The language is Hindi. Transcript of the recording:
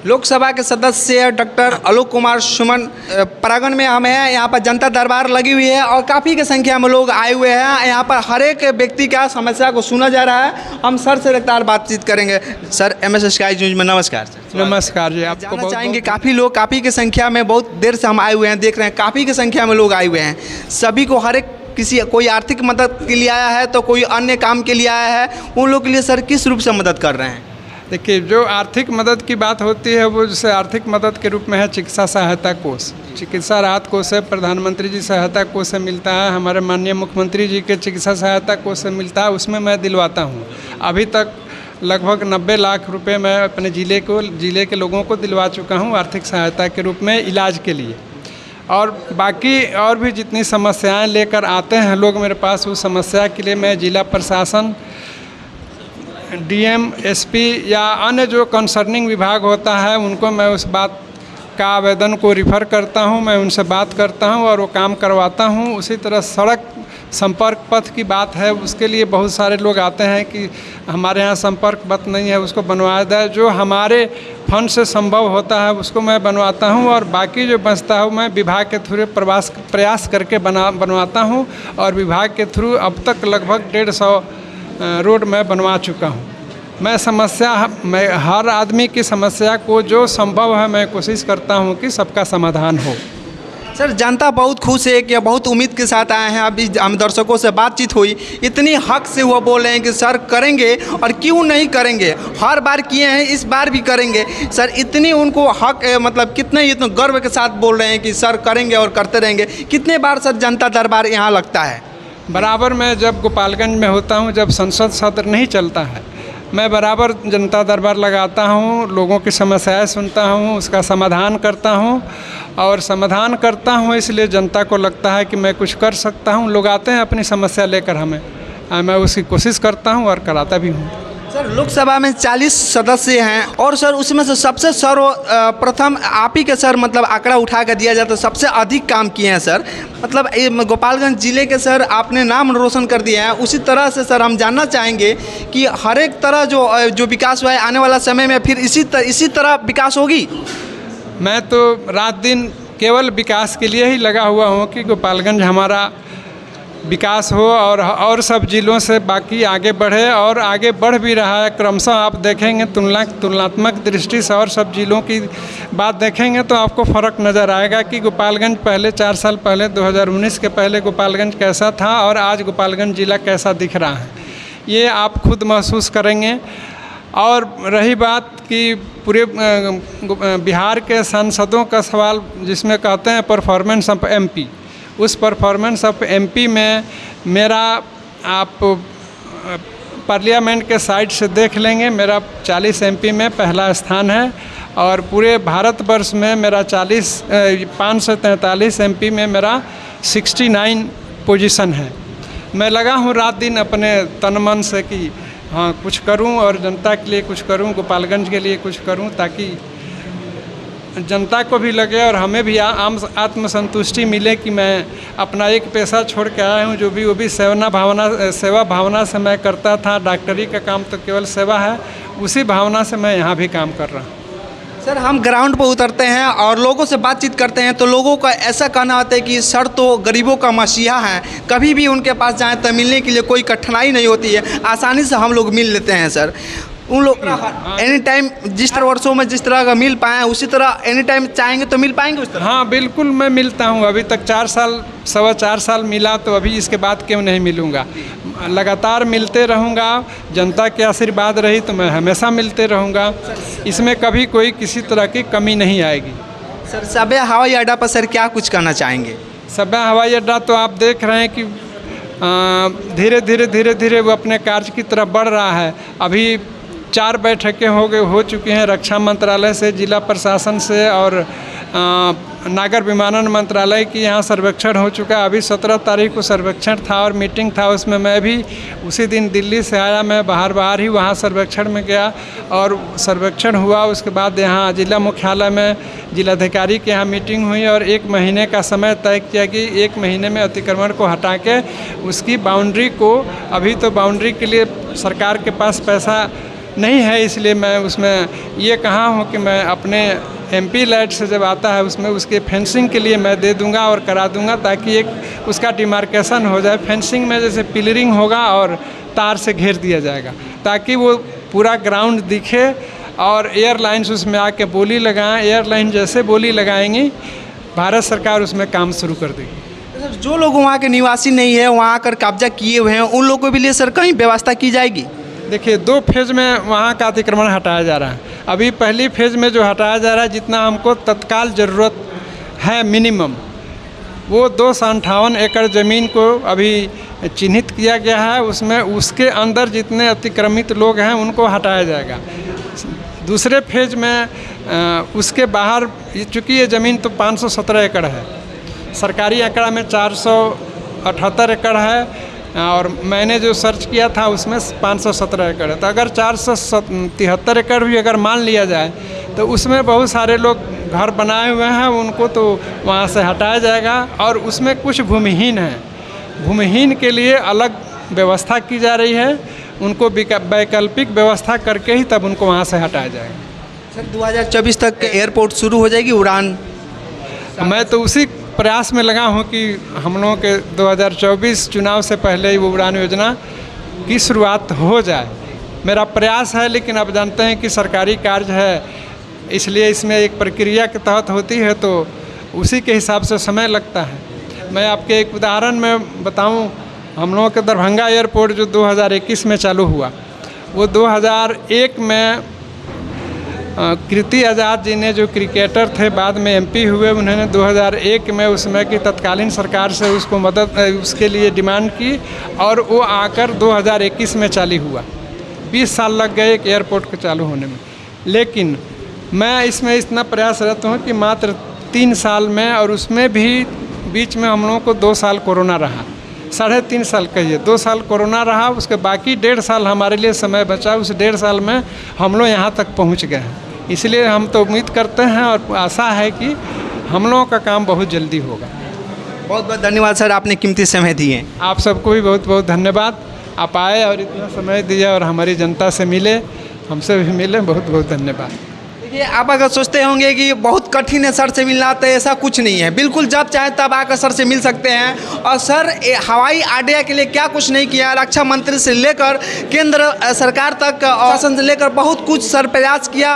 लोकसभा के सदस्य डॉक्टर आलोक कुमार सुमन परागण में हम हैं। यहाँ पर जनता दरबार लगी हुई है और काफ़ी की संख्या में लोग आए हुए हैं। यहाँ पर हर एक व्यक्ति का समस्या को सुना जा रहा है। हम सर से लगातार बातचीत करेंगे। सर, MS स्काई न्यूज़ में नमस्कार सर। नमस्कार जी। आपको जानना बहुत चाहेंगे, काफ़ी लोग काफ़ी की संख्या में बहुत देर से हम आए हुए हैं, देख रहे हैं काफ़ी की संख्या में लोग आए हुए हैं। सभी को हर एक कोई आर्थिक मदद के लिए आया है तो कोई अन्य काम के लिए आया है। उन लोगों के लिए सर किस रूप से मदद कर रहे हैं? देखिए, जो आर्थिक मदद की बात होती है वो जैसे आर्थिक मदद के रूप में है चिकित्सा सहायता कोष। चिकित्सा राहत कोष से प्रधानमंत्री जी सहायता कोष से मिलता है, हमारे माननीय मुख्यमंत्री जी के चिकित्सा सहायता कोष से मिलता है। उसमें मैं दिलवाता हूँ। अभी तक लगभग 90 लाख रुपए मैं अपने ज़िले के लोगों को दिलवा चुका हूँ आर्थिक सहायता के रूप में इलाज के लिए। और बाकी और भी जितनी समस्याएं लेकर आते हैं लोग मेरे पास, उस समस्या के लिए मैं जिला प्रशासन, DM, SP या अन्य जो कंसर्निंग विभाग होता है उनको मैं उस बात का आवेदन को रिफ़र करता हूं, मैं उनसे बात करता हूं और वो काम करवाता हूं। उसी तरह सड़क संपर्क पथ की बात है, उसके लिए बहुत सारे लोग आते हैं कि हमारे यहाँ संपर्क पथ नहीं है, उसको बनवाया जाए। जो हमारे फंड से संभव होता है उसको मैं बनवाता हूं और बाकी जो बचता है मैं विभाग के थ्रू प्रयास करके बनवाता हूं। और विभाग के थ्रू अब तक लगभग 150 रोड मैं बनवा चुका हूँ। मैं हर आदमी की समस्या को जो संभव है मैं कोशिश करता हूँ कि सबका समाधान हो। सर, जनता बहुत खुश है कि बहुत उम्मीद के साथ आए हैं। अभी हम दर्शकों से बातचीत हुई, इतनी हक से वो बोल रहे हैं कि सर करेंगे और क्यों नहीं करेंगे, हर बार किए हैं, इस बार भी करेंगे। सर, इतनी उनको हक मतलब कितने गर्व के साथ बोल रहे हैं कि सर करेंगे और करते रहेंगे। कितने बार सर जनता दरबार यहाँ लगता है? बराबर मैं जब गोपालगंज में होता हूँ, जब संसद सत्र नहीं चलता है, मैं बराबर जनता दरबार लगाता हूँ, लोगों की समस्याएं सुनता हूँ, उसका समाधान करता हूँ। और समाधान करता हूँ इसलिए जनता को लगता है कि मैं कुछ कर सकता हूँ। लोग आते हैं अपनी समस्या लेकर हमें, मैं उसकी कोशिश करता हूँ और कराता भी हूँ। सर, लोकसभा में 40 सदस्य हैं और सर उसमें से सबसे सर्वप्रथम आप ही के सर मतलब आंकड़ा उठा कर दिया जाता है, सबसे अधिक काम किए हैं सर। मतलब गोपालगंज जिले के सर आपने नाम रोशन कर दिया है। उसी तरह से सर हम जानना चाहेंगे कि हर एक तरह जो विकास हुआ है आने वाला समय में फिर इसी तरह विकास होगी। मैं तो रात दिन केवल विकास के लिए ही लगा हुआ हूँ कि गोपालगंज हमारा विकास हो और सब जिलों से बाकी आगे बढ़े और आगे बढ़ भी रहा है क्रमशः। आप देखेंगे तुलनात्मक दृष्टि से और सब जिलों की बात देखेंगे तो आपको फ़र्क नज़र आएगा कि गोपालगंज पहले 4 साल पहले 2019 के पहले गोपालगंज कैसा था और आज गोपालगंज ज़िला कैसा दिख रहा है, ये आप खुद महसूस करेंगे। और रही बात कि पूरे बिहार के सांसदों का सवाल जिसमें कहते हैं परफॉर्मेंस ऑफ MP, उस परफॉर्मेंस ऑफ MP में मेरा आप पार्लियामेंट के साइड से देख लेंगे, मेरा 40 MP में पहला स्थान है और पूरे भारतवर्ष में मेरा 543 MP में मेरा 69 पोजीशन है। मैं लगा हूँ रात दिन अपने तन मन से कि हाँ कुछ करूँ और जनता के लिए कुछ करूँ, गोपालगंज के लिए कुछ करूँ, ताकि जनता को भी लगे और हमें भी आत्मसंतुष्टि मिले कि मैं अपना एक पैसा छोड़ के आया हूँ। वो भी सेवा भावना से मैं करता था। डॉक्टरी का काम तो केवल सेवा है, उसी भावना से मैं यहाँ भी काम कर रहा हूँ। सर, हम ग्राउंड पर उतरते हैं और लोगों से बातचीत करते हैं तो लोगों का ऐसा कहना होता है कि सर तो गरीबों का मसीहा है, कभी भी उनके पास जाएँ तो मिलने के लिए कोई कठिनाई नहीं होती है, आसानी से हम लोग मिल लेते हैं। सर, उन लोग एनी टाइम जिस तरह वर्षों में जिस तरह का मिल पाए उसी तरह एनी टाइम चाहेंगे तो मिल पाएंगे उस तरह? हाँ बिल्कुल, मैं मिलता हूँ। अभी तक 4 साल मिला तो अभी इसके बाद क्यों नहीं मिलूँगा। लगातार मिलते रहूँगा। जनता के आशीर्वाद रही तो मैं हमेशा मिलते रहूँगा। इसमें कभी कोई किसी तरह की कमी नहीं आएगी। सर, सभा हवाई अड्डा पर सर क्या कुछ कहना चाहेंगे? सभा हवाई अड्डा तो आप देख रहे हैं कि धीरे धीरे वो अपने कार्य की तरफ बढ़ रहा है। अभी 4 बैठकें हो चुकी हैं रक्षा मंत्रालय से, जिला प्रशासन से और नागर विमानन मंत्रालय की यहाँ सर्वेक्षण हो चुका है। अभी 17 तारीख को सर्वेक्षण था और मीटिंग था, उसमें मैं भी उसी दिन दिल्ली से आया। मैं बाहर ही वहाँ सर्वेक्षण में गया और सर्वेक्षण हुआ। उसके बाद यहाँ जिला मुख्यालय में जिलाधिकारी के यहाँ मीटिंग हुई और 1 महीने का समय तय किया कि 1 महीने में अतिक्रमण को हटा के उसकी बाउंड्री को, अभी तो बाउंड्री के लिए सरकार के पास पैसा नहीं है, इसलिए मैं उसमें ये कहा हूँ कि मैं अपने MP लाइट से जब आता है उसमें उसके फेंसिंग के लिए मैं दे दूंगा और करा दूंगा, ताकि एक उसका डिमार्केशन हो जाए। फेंसिंग में जैसे पिलरिंग होगा और तार से घेर दिया जाएगा, ताकि वो पूरा ग्राउंड दिखे और एयरलाइंस उसमें आके बोली लगाएं। एयरलाइन जैसे बोली लगाएंगी, भारत सरकार उसमें काम शुरू कर देगी। सर, जो लोग वहाँ के निवासी नहीं है, वहाँ आकर कब्जा किए हुए हैं, उन लोगों के लिए सर कहीं व्यवस्था की जाएगी? देखिए, 2 फेज़ में वहाँ का अतिक्रमण हटाया जा रहा है। अभी पहली फेज़ में जो हटाया जा रहा है, जितना हमको तत्काल ज़रूरत है मिनिमम, वो 258 एकड़ ज़मीन को अभी चिन्हित किया गया है। उसमें उसके अंदर जितने अतिक्रमित लोग हैं उनको हटाया जाएगा। दूसरे फेज़ में उसके बाहर, चूँकि ये ज़मीन तो 517 एकड़ है, सरकारी आंकड़ा में 478 एकड़ है, और मैंने जो सर्च किया था उसमें 517 एकड़ है। तो अगर 473 एकड़ भी अगर मान लिया जाए तो उसमें बहुत सारे लोग घर बनाए हुए हैं, उनको तो वहाँ से हटाया जाएगा। और उसमें कुछ भूमिहीन हैं, भूमिहीन के लिए अलग व्यवस्था की जा रही है, उनको वैकल्पिक व्यवस्था करके ही तब उनको वहाँ से हटाया जाएगा। सर, 2024 तक एयरपोर्ट शुरू हो जाएगी उड़ान? मैं तो उसी प्रयास में लगा हूँ कि हम लोगों के 2024 चुनाव से पहले ही वो उड़ान योजना की शुरुआत हो जाए, मेरा प्रयास है। लेकिन अब जानते हैं कि सरकारी कार्य है, इसलिए इसमें एक प्रक्रिया के तहत होती है, तो उसी के हिसाब से समय लगता है। मैं आपके एक उदाहरण में बताऊं, हम लोगों के दरभंगा एयरपोर्ट जो 2021 में चालू हुआ, वो 2001 में कीर्ति आज़ाद जी ने, जो क्रिकेटर थे, बाद में MP हुए, उन्होंने 2001 में उसमें की तत्कालीन सरकार से उसको मदद, उसके लिए डिमांड की, और वो आकर 2021 में चालू हुआ। 20 साल लग गए एक एयरपोर्ट के चालू होने में। लेकिन मैं इसमें इतना प्रयासरत हूँ कि मात्र 3 साल में, और उसमें भी बीच में हम लोगों को 2 साल कोरोना रहा, 3.5 साल कहिए, 2 साल कोरोना रहा, उसके बाकी 1.5 साल हमारे लिए समय बचा। उस 1.5 साल में हम लोग यहाँ तक पहुँच गए हैं। इसलिए हम तो उम्मीद करते हैं और आशा है कि हम लोगों का काम बहुत जल्दी होगा। बहुत बहुत धन्यवाद सर, आपने कीमती समय दिए। आप सबको भी बहुत बहुत धन्यवाद, आप आए और इतना समय दिया और हमारी जनता से मिले, हमसे भी मिले, बहुत बहुत धन्यवाद। देखिए, आप अगर सोचते होंगे कि बहुत कठिन है सर से मिलना, तो ऐसा कुछ नहीं है। बिल्कुल जब चाहे तब आकर सर से मिल सकते हैं। और सर हवाई अड्डे के लिए क्या कुछ नहीं किया, रक्षा मंत्री से लेकर केंद्र सरकार तक, शासन से लेकर बहुत कुछ सर प्रयास किया।